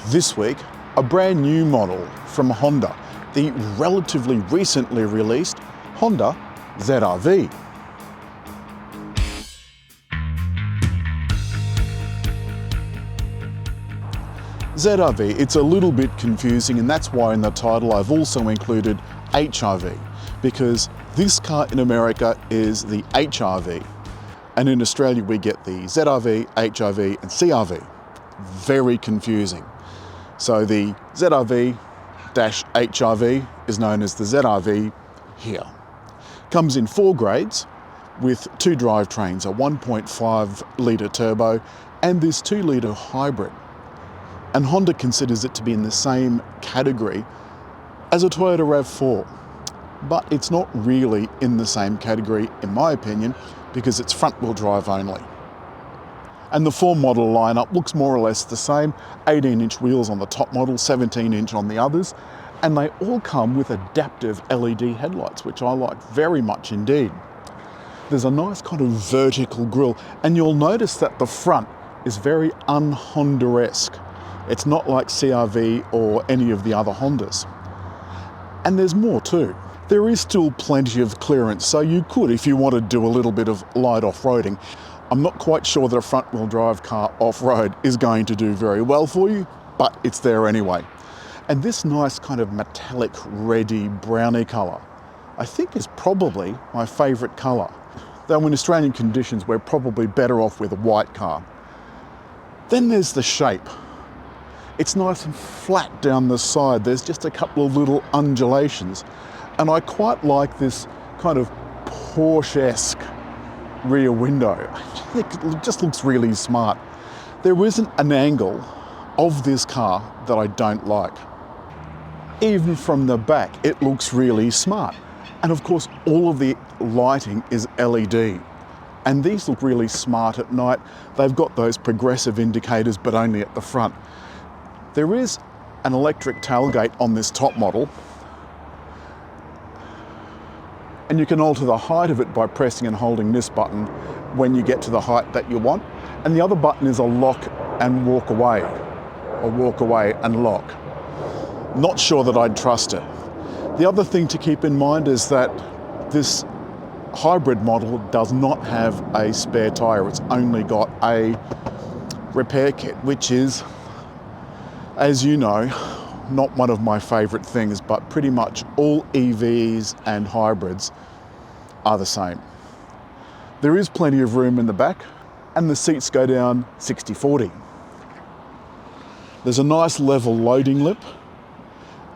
This week, a brand new model from Honda, the relatively recently released Honda ZRV. ZRV, it's a little bit confusing, and that's why in the title I've also included HRV, because this car in America is the HRV, and in Australia we get the ZRV, HRV and CRV. Very confusing. So the ZRV-HRV is known as the ZRV here. Comes in 4 grades with 2 drivetrains, a 1.5 litre turbo and this 2 litre hybrid. And Honda considers it to be in the same category as a Toyota RAV4. But it's not really in the same category, in my opinion, because it's front-wheel drive only. And the 4 model lineup looks more or less the same, 18-inch wheels on the top model, 17-inch on the others, and they all come with adaptive LED headlights, which I like very much indeed. There's a nice kind of vertical grille, and you'll notice that the front is very un-Honda-esque. It's not like CRV or any of the other Hondas. And there's more too. There is still plenty of clearance, so you could, if you want to do a little bit of light off-roading. I'm not quite sure that a front-wheel drive car off-road is going to do very well for you, but it's there anyway. And this nice kind of metallic reddy browny colour, I think is probably my favourite colour. Though in Australian conditions, we're probably better off with a white car. Then there's the shape. It's nice and flat down the side. There's just a couple of little undulations. And I quite like this kind of Porsche-esque rear window. It just looks really smart. There isn't an angle of this car that I don't like. Even from the back, it looks really smart. And of course, all of the lighting is LED. And these look really smart at night. They've got those progressive indicators, but only at the front. There is an electric tailgate on this top model, and you can alter the height of it by pressing and holding this button when you get to the height that you want. And the other button is a lock and walk away, or walk away and lock. Not sure that I'd trust it. The other thing to keep in mind is that this hybrid model does not have a spare tyre. It's only got a repair kit, which is, as you know, not one of my favourite things, but pretty much all EVs and hybrids are the same. There is plenty of room in the back, and the seats go down 60/40. There's a nice level loading lip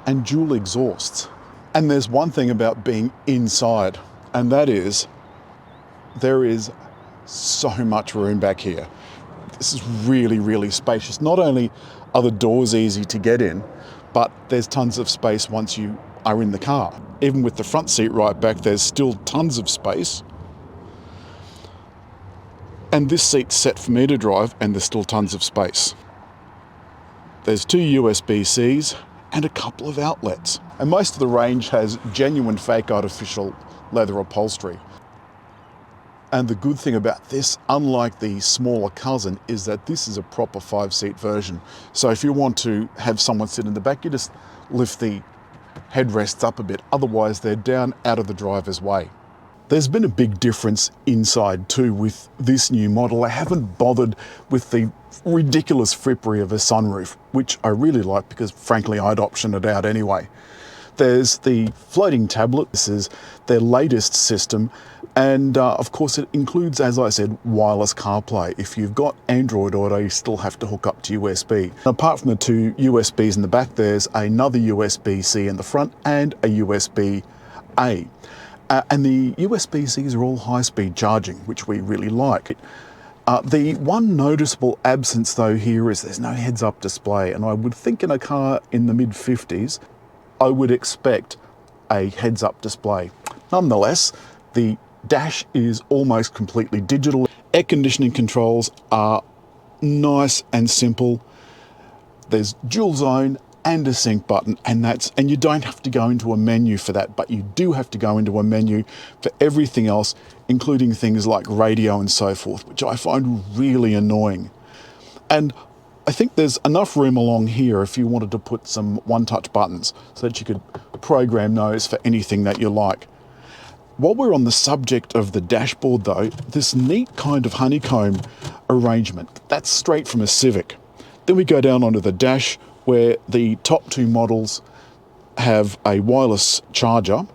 and dual exhausts. And there's one thing about being inside, and that is there is so much room back here. This is really, really spacious. Not only are the doors easy to get in, but there's tons of space once you are in the car. Even with the front seat right back, there's still tons of space. And this seat's set for me to drive, and there's still tons of space. There's 2 USB-Cs and a couple of outlets. And most of the range has genuine fake artificial leather upholstery. And the good thing about this, unlike the smaller cousin, is that this is a proper 5-seat version. So if you want to have someone sit in the back, you just lift the headrests up a bit. Otherwise, they're down out of the driver's way. There's been a big difference inside too with this new model. I haven't bothered with the ridiculous frippery of a sunroof, which I really like because frankly, I'd option it out anyway. There's the floating tablet. This is their latest system. And of course, it includes, as I said, wireless CarPlay. If you've got Android Auto, you still have to hook up to USB. Apart from the 2 USBs in the back, there's another USB-C in the front and a USB-A. And the USB-Cs are all high-speed charging, which we really like. The one noticeable absence though here is there's no heads-up display. And I would think in a car in the mid-50s, I would expect a heads-up display. Nonetheless, the dash is almost completely digital. Air conditioning controls are nice and simple. There's dual zone and a sync button, and you don't have to go into a menu for that, but you do have to go into a menu for everything else, including things like radio and so forth, which I find really annoying. And I think there's enough room along here if you wanted to put some one-touch buttons so that you could program those for anything that you like. While we're on the subject of the dashboard though, this neat kind of honeycomb arrangement, that's straight from a Civic. Then we go down onto the dash where the top two models have a wireless charger,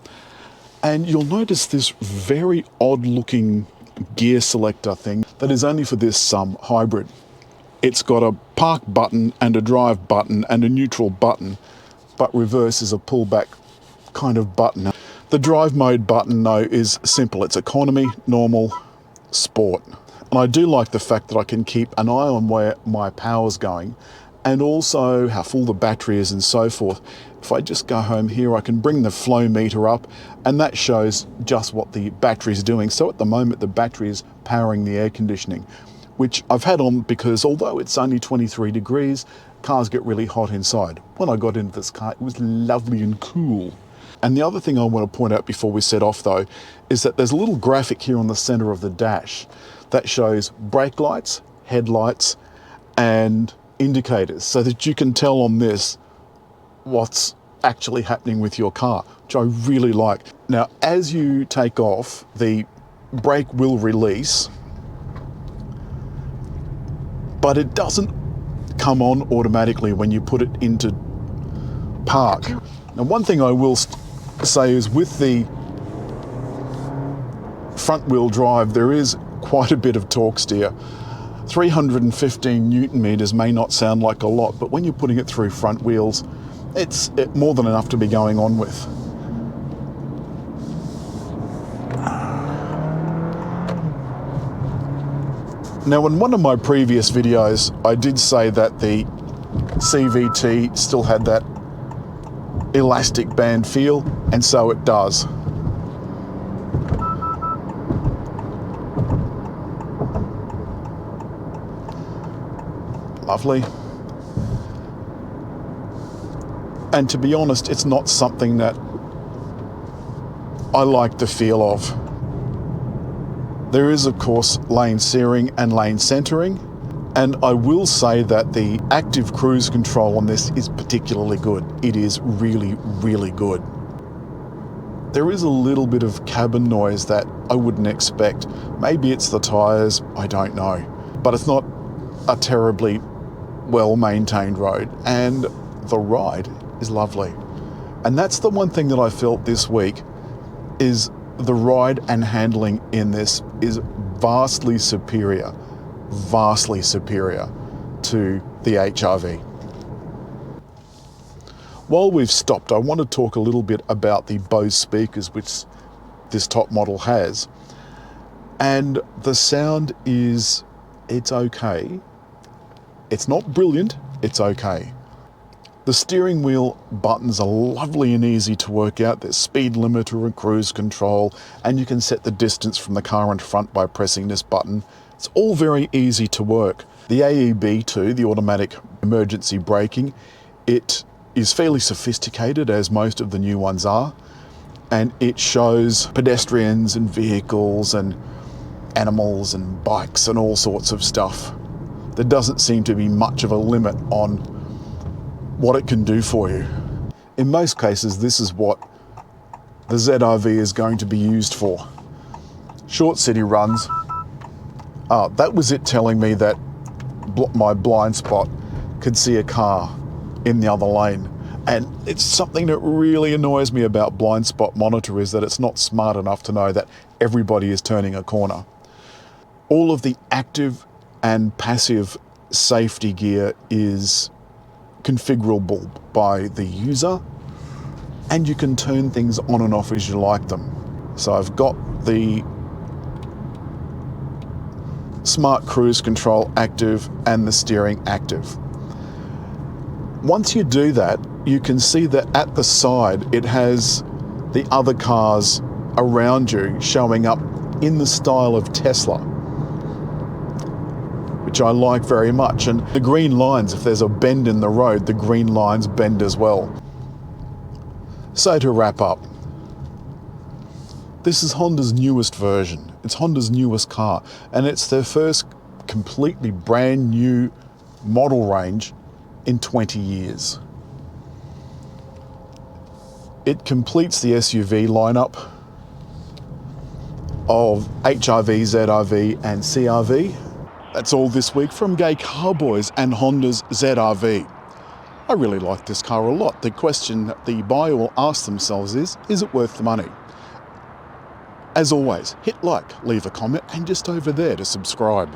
and you'll notice this very odd looking gear selector thing that is only for this hybrid. It's got a park button and a drive button and a neutral button, but reverse is a pullback kind of button. The drive mode button though is simple. It's economy, normal, sport. And I do like the fact that I can keep an eye on where my power's going and also how full the battery is and so forth. If I just go home here, I can bring the flow meter up and that shows just what the battery is doing. So at the moment, the battery is powering the air conditioning, which I've had on because although it's only 23 degrees, cars get really hot inside. When I got into this car, it was lovely and cool. And the other thing I want to point out before we set off though, is that there's a little graphic here on the center of the dash that shows brake lights, headlights, and indicators so that you can tell on this what's actually happening with your car, which I really like. Now, as you take off, the brake will release, but it doesn't come on automatically when you put it into park. Now, one thing I will say is with the front wheel drive, there is quite a bit of torque steer. 315 Newton meters may not sound like a lot, but when you're putting it through front wheels, it's more than enough to be going on with. Now, in one of my previous videos, I did say that the CVT still had that elastic band feel, and so it does. Lovely. And to be honest, it's not something that I like the feel of. There is, of course, lane steering and lane centering, and I will say that the active cruise control on this is particularly good. It is really, really good. There is a little bit of cabin noise that I wouldn't expect. Maybe it's the tyres, I don't know. But it's not a terribly well-maintained road, and the ride is lovely. And that's the one thing that I felt this week, is the ride and handling in this is vastly superior to the HRV. While we've stopped, I want to talk a little bit about the Bose speakers which this top model has. And the sound is, it's okay. It's not brilliant, it's okay. The steering wheel buttons are lovely and easy to work out. There's speed limiter and cruise control, and you can set the distance from the car in front by pressing this button. It's all very easy to work. The AEB too, the automatic emergency braking, it is fairly sophisticated, as most of the new ones are, and it shows pedestrians and vehicles and animals and bikes and all sorts of stuff. There doesn't seem to be much of a limit on what it can do for you. In most cases, this is what the ZRV is going to be used for. Short city runs. That was it telling me that my blind spot could see a car in the other lane. And it's something that really annoys me about blind spot monitor, is that it's not smart enough to know that everybody is turning a corner. All of the active and passive safety gear is configurable by the user, and you can turn things on and off as you like them. So I've got the smart cruise control active and the steering active. Once you do that, you can see that at the side it has the other cars around you showing up in the style of Tesla, which I like very much. And the green lines, if there's a bend in the road, the green lines bend as well. So to wrap up, this is Honda's newest version. It's Honda's newest car, and it's their first completely brand new model range in 20 years. It completes the SUV lineup of HRV, ZRV and CRV. That's all this week from Gay Carboys and Honda's ZRV. I really like this car a lot. The question that the buyer will ask themselves is it worth the money? As always, hit like, leave a comment and just over there to subscribe.